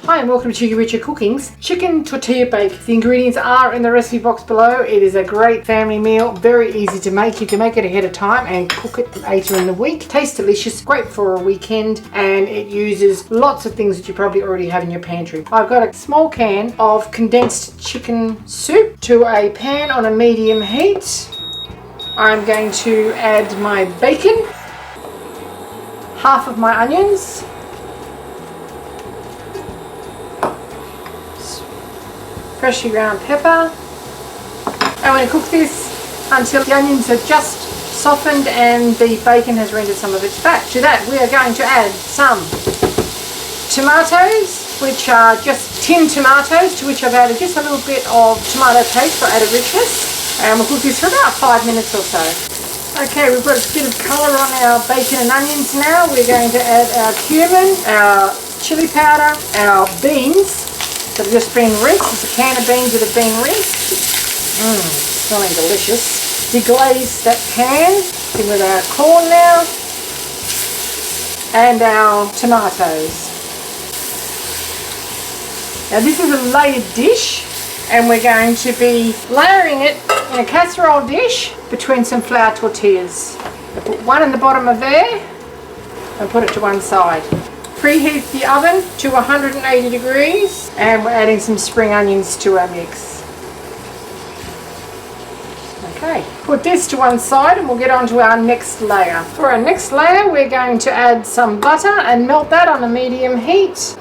Hi and welcome to Cheekyricho Cooking's Chicken Tortilla Bake. The ingredients are in the recipe box below. It is a great family meal, very easy to make. You can make it ahead of time and cook it later in the week. Tastes delicious, great for a weekend, and it uses lots of things that you probably already have in your pantry. I've got a small can of condensed chicken soup to a pan on a medium heat. I'm going to add my bacon, half of my onions, freshly ground pepper. I'm going to cook this until the onions are just softened and the bacon has rendered some of its fat. To that we are going to add some tomatoes, which are just tinned tomatoes, to which I've added just a little bit of tomato paste for added richness. And we'll cook this for about 5 minutes or so. Okay, we've got a bit of colour on our bacon and onions now. We're going to add our cumin, our chilli powder, our beans that have just been rinsed. It's a can of beans that have been rinsed. Smelling delicious. Deglaze that pan. In with our corn now. And our tomatoes. Now this is a layered dish, and we're going to be layering it in a casserole dish between some flour tortillas. I put one in the bottom of there and put it to one side. Preheat the oven to 180 degrees, and we're adding some spring onions to our mix. Okay, put this to one side and we'll get on to our next layer. For our next layer we're going to add some butter and melt that on a medium heat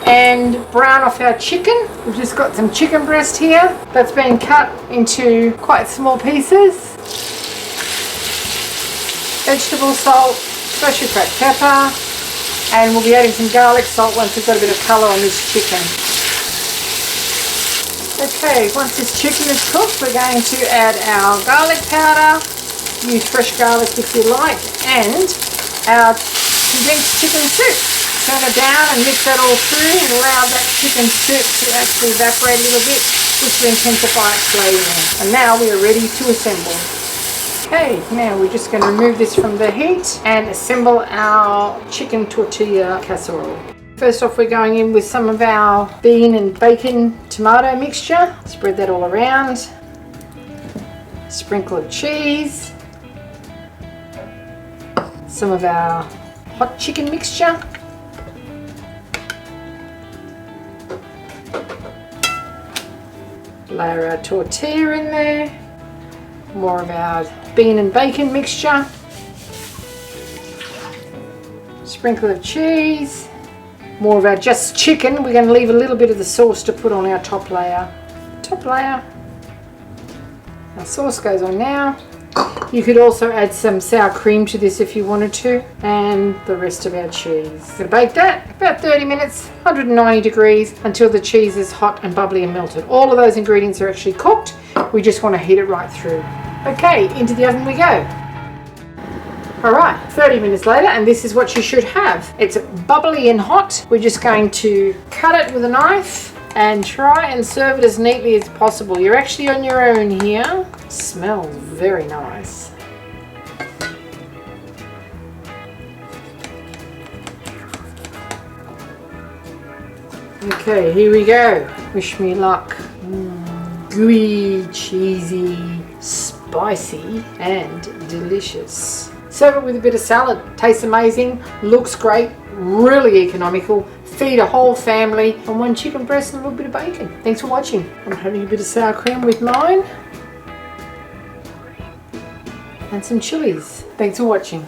and brown off our chicken. We've just got some chicken breast here that's been cut into quite small pieces. Vegetable salt, freshly cracked pepper, and we'll be adding some garlic salt once we've got a bit of colour on this chicken. Okay, once this chicken is cooked, we're going to add our garlic powder. Use fresh garlic if you like, and our condensed chicken soup. Turn it down and mix that all through and allow that chicken soup to actually evaporate a little bit, which will intensify its flavouring. And now we are ready to assemble. Okay, now we're just going to remove this from the heat and assemble our chicken tortilla casserole. First off, we're going in with some of our bean and bacon tomato mixture. Spread that all around. Sprinkle of cheese. Some of our hot chicken mixture. Layer our tortilla in there. More of our bean and bacon mixture. Sprinkle of cheese. More of our just chicken. We're going to leave a little bit of the sauce to put on our top layer. Top layer. Our sauce goes on now. You could also add some sour cream to this if you wanted to, and the rest of our cheese. We're going to bake that about 30 minutes, 190 degrees, until the cheese is hot and bubbly and melted. All of those ingredients are actually cooked. We just want to heat it right through. Okay, into the oven we go. Alright, 30 minutes later, and this is what you should have. It's bubbly and hot. We're just going to cut it with a knife and try and serve it as neatly as possible. You're actually on your own here. Smells very nice. Okay, here we go. Wish me luck. Gooey, cheesy, spicy, and delicious. Serve it with a bit of salad. Tastes amazing, looks great, really economical. Feed a whole family on one chicken breast and a little bit of bacon. Thanks for watching. I'm having a bit of sour cream with mine. And some chilies. Thanks for watching.